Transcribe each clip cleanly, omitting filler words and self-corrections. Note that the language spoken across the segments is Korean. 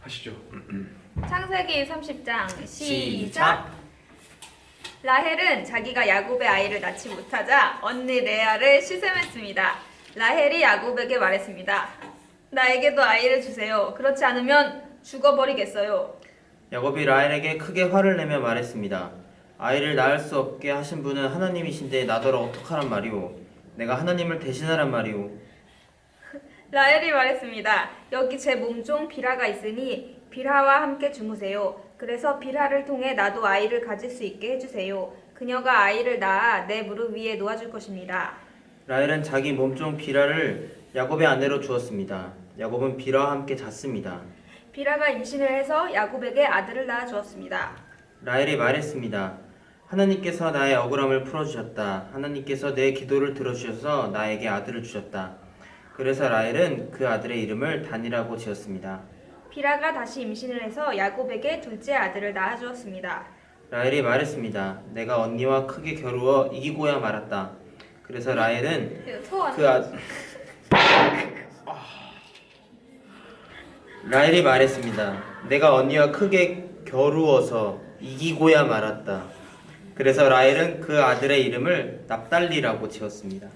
하시죠. 창세기 30장 시작! 라헬은 자기가 야곱의 아이를 낳지 못하자 언니 레아를 시샘했습니다. 라헬이 야곱에게 말했습니다. 나에게도 아이를 주세요. 그렇지 않으면 죽어버리겠어요. 야곱이 라헬에게 크게 화를 내며 말했습니다. 아이를 낳을 수 없게 하신 분은 하나님이신데 나더러 어떡하란 말이오. 내가 하나님을 대신하란 말이오. 라헬이 말했습니다. 여기 제 몸종 비라가 있으니 비라와 함께 주무세요. 그래서 비라를 통해 나도 아이를 가질 수 있게 해주세요. 그녀가 아이를 낳아 내 무릎 위에 놓아줄 것입니다. 라헬은 자기 몸종 비라를 야곱의 아내로 주었습니다. 야곱은 비라와 함께 잤습니다. 비라가 임신을 해서 야곱에게 아들을 낳아 주었습니다. 라헬이 말했습니다. 하나님께서 나의 억울함을 풀어주셨다. 하나님께서 내 기도를 들어주셔서 나에게 아들을 주셨다. 그래서 라헬은 그 아들의 이름을 단이라고 지었습니다. 비라가 다시 임신을 해서 야곱에게 둘째 아들을 낳아 주었습니다. 라헬이 말했습니다. 내가 언니와 크게 겨루어 이기고야 말았다. 그래서 라헬은 라헬이 말했습니다. 내가 언니와 크게 겨루어서 이기고야 말았다. 그래서 라헬은 그 아들의 이름을 납달리라고 지었습니다.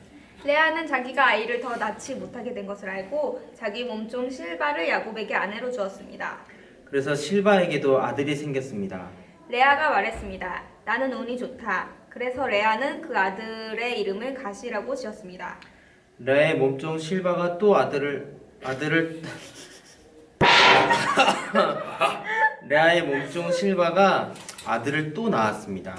레아는 자기가 아이를 더 낳지 못하게 된 것을 알고 자기 몸종 실바를 야곱에게 아내로 주었습니다. 그래서 실바에게도 아들이 생겼습니다. 레아가 말했습니다. 나는 운이 좋다. 그래서 레아는 그 아들의 이름을 가시라고 지었습니다. 레아의 몸종 실바가 또 레아의 몸종 실바가 아들을 또 낳았습니다.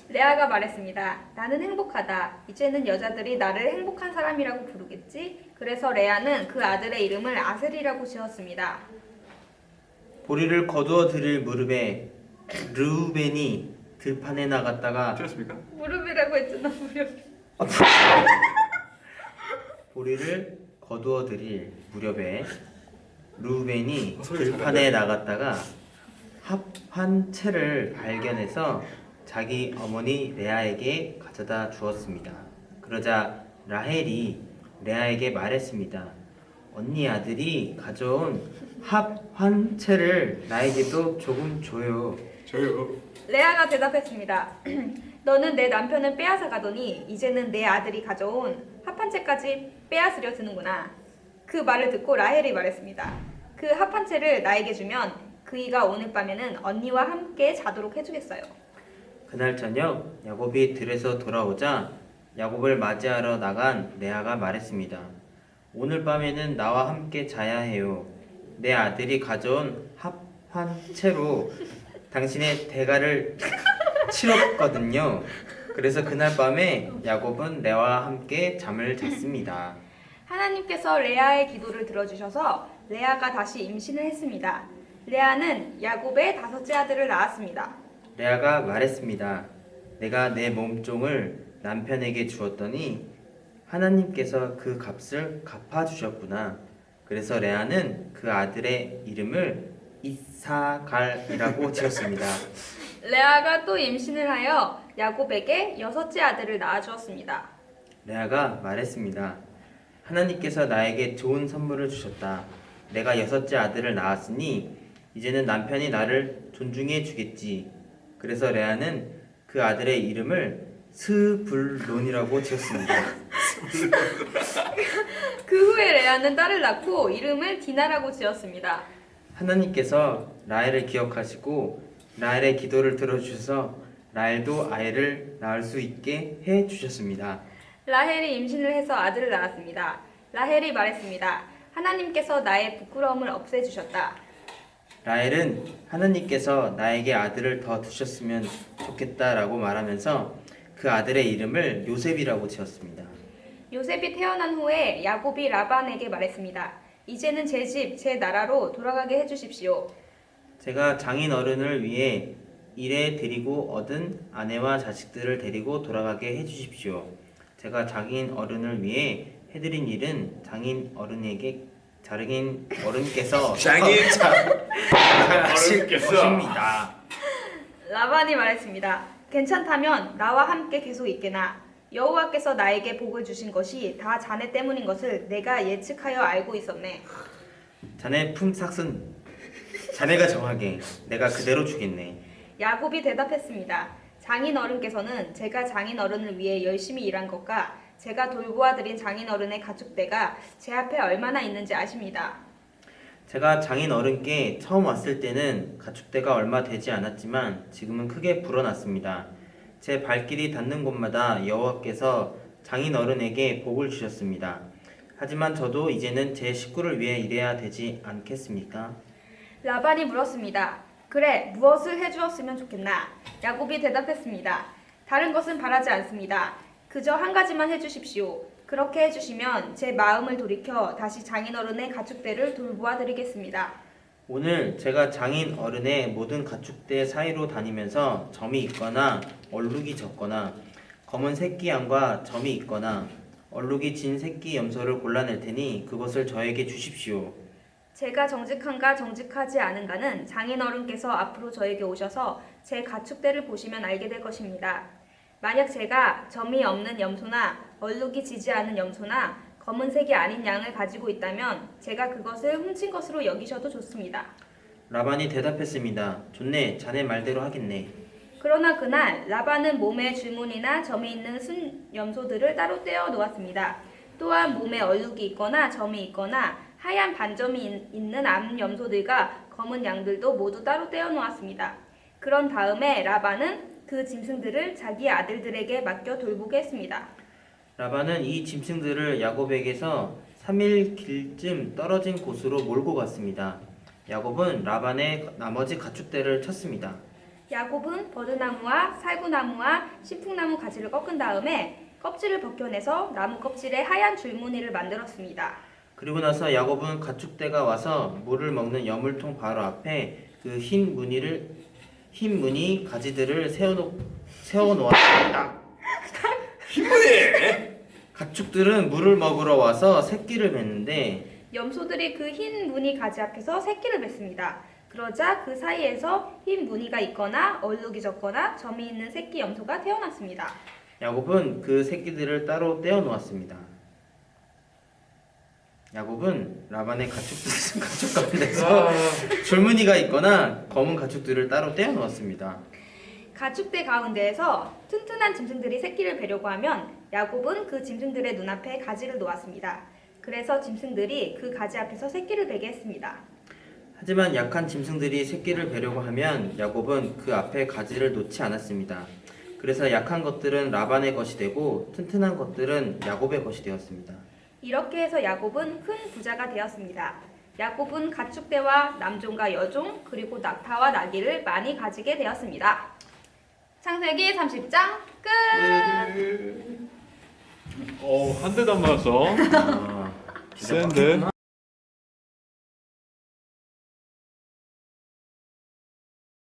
레아가 말했습니다. 나는 행복하다. 이제는 여자들이 나를 행복한 사람이라고 부르겠지? 그래서 레아는 그 아들의 이름을 아셀이라고 지었습니다. 보리를 거두어 드릴 무렵에 르우벤이 들판에 나갔다가 틀렸습니까? 무릎이라고 했잖아, 무릎. 보리를 거두어 드릴 무렵에 르우벤이 들판에 나갔다가 합한 채를 발견해서 자기 어머니 레아에게 가져다 주었습니다. 그러자 라헬이 레아에게 말했습니다. 언니 아들이 가져온 합한 채를 나에게도 조금 줘요. 저요. 레아가 대답했습니다. 너는 내 남편을 빼앗아 가더니 이제는 내 아들이 가져온 합한 채까지 빼앗으려 드는구나. 그 말을 듣고 라헬이 말했습니다. 그 합한 채를 나에게 주면 그이가 오늘 밤에는 언니와 함께 자도록 해주겠어요. 그날 저녁 야곱이 들에서 돌아오자 야곱을 맞이하러 나간 레아가 말했습니다. 오늘 밤에는 나와 함께 자야 해요. 내 아들이 가져온 합한 채로 당신의 대가를 치렀거든요. 그래서 그날 밤에 야곱은 레아와 함께 잠을 잤습니다. 하나님께서 레아의 기도를 들어주셔서 레아가 다시 임신을 했습니다. 레아는 야곱의 다섯째 아들을 낳았습니다. 레아가 말했습니다. 내가 내 몸종을 남편에게 주었더니 하나님께서 그 값을 갚아주셨구나. 그래서 레아는 그 아들의 이름을 이사갈이라고 지었습니다. 레아가 또 임신을 하여 야곱에게 여섯째 아들을 낳아주었습니다. 레아가 말했습니다. 하나님께서 나에게 좋은 선물을 주셨다. 내가 여섯째 아들을 낳았으니 이제는 남편이 나를 존중해 주겠지. 그래서 레아는 그 아들의 이름을 스불론이라고 지었습니다. 그 후에 레아는 딸을 낳고 이름을 디나라고 지었습니다. 하나님께서 라헬을 기억하시고 라헬의 기도를 들어주셔서 라헬도 아이를 낳을 수 있게 해주셨습니다. 라헬이 임신을 해서 아들을 낳았습니다. 라헬이 말했습니다. 하나님께서 나의 부끄러움을 없애주셨다. 라헬은 하나님께서 나에게 아들을 더 주셨으면 좋겠다라고 말하면서 그 아들의 이름을 요셉이라고 지었습니다. 요셉이 태어난 후에 야곱이 라반에게 말했습니다. 이제는 제 집, 제 나라로 돌아가게 해주십시오. 제가 장인 어른을 위해 일해 드리고 얻은 아내와 자식들을 데리고 돌아가게 해주십시오. 제가 장인 어른을 위해 해드린 일은 장인 어른께서 하실 것입니다. 라반이 말했습니다. 괜찮다면 나와 함께 계속 있게나. 여호와께서 나에게 복을 주신 것이 다 자네 때문인 것을 내가 예측하여 알고 있었네. 자네 품삯은 자네가 정하게. 내가 그대로 주겠네. 야곱이 대답했습니다. 장인어른께서는 제가 장인어른을 위해 열심히 일한 것과 제가 돌보아드린 장인어른의 가축대가 제 앞에 얼마나 있는지 아십니다. 제가 장인어른께 처음 왔을 때는 가축대가 얼마 되지 않았지만 지금은 크게 불어났습니다. 제 발길이 닿는 곳마다 여호와께서 장인어른에게 복을 주셨습니다. 하지만 저도 이제는 제 식구를 위해 일해야 되지 않겠습니까? 라반이 물었습니다. 그래, 무엇을 해주었으면 좋겠나? 야곱이 대답했습니다. 다른 것은 바라지 않습니다. 그저 한 가지만 해주십시오. 그렇게 해주시면 제 마음을 돌이켜 다시 장인어른의 가축대를 돌보아드리겠습니다. 오늘 제가 장인어른의 모든 가축대 사이로 다니면서 점이 있거나 얼룩이 졌거나 검은 새끼 양과 점이 있거나 얼룩이 진 새끼 염소를 골라낼 테니 그것을 저에게 주십시오. 제가 정직한가 정직하지 않은가는 장인어른께서 앞으로 저에게 오셔서 제 가축대를 보시면 알게 될 것입니다. 만약 제가 점이 없는 염소나 얼룩이 지지 않은 염소나 검은색이 아닌 양을 가지고 있다면 제가 그것을 훔친 것으로 여기셔도 좋습니다. 라반이 대답했습니다. 좋네, 자네 말대로 하겠네. 그러나 그날 라반은 몸에 줄무늬나 점이 있는 순 염소들을 따로 떼어 놓았습니다. 또한 몸에 얼룩이 있거나 점이 있거나 하얀 반점이 있는 암 염소들과 검은 양들도 모두 따로 떼어 놓았습니다. 그런 다음에 라반은 그 짐승들을 자기 아들들에게 맡겨 돌보게 했습니다. 라반은 이 짐승들을 야곱에게서 3일 길쯤 떨어진 곳으로 몰고 갔습니다. 야곱은 라반의 나머지 가축대를 쳤습니다. 야곱은 버드나무와 살구나무와 신풍나무 가지를 꺾은 다음에 껍질을 벗겨내서 나무 껍질에 하얀 줄무늬를 만들었습니다. 그리고 나서 야곱은 가축대가 와서 물을 먹는 여물통 바로 앞에 그 흰 무늬 가지들을 세워 놓았습니다. 힘내! 가축들은 물을 먹으러 와서 새끼를 맺는데 염소들이 그 흰 무늬 가지 앞에서 새끼를 맺습니다. 그러자 그 사이에서 흰 무늬가 있거나 얼룩이 졌거나 점이 있는 새끼 염소가 태어났습니다. 야곱은 그 새끼들을 따로 떼어 놓았습니다. 야곱은 라반의 가축 가운데서 줄무늬가 있거나 검은 가축들을 따로 떼어 놓았습니다. 가축대 가운데에서 튼튼한 짐승들이 새끼를 베려고 하면 야곱은 그 짐승들의 눈앞에 가지를 놓았습니다. 그래서 짐승들이 그 가지 앞에서 새끼를 베게 했습니다. 하지만 약한 짐승들이 새끼를 베려고 하면 야곱은 그 앞에 가지를 놓지 않았습니다. 그래서 약한 것들은 라반의 것이 되고 튼튼한 것들은 야곱의 것이 되었습니다. 이렇게 해서 야곱은 큰 부자가 되었습니다. 야곱은 가축대와 남종과 여종 그리고 낙타와 나귀를 많이 가지게 되었습니다. 창세기 30장 끝! 한 대도 안 맞았어. 아, 센데?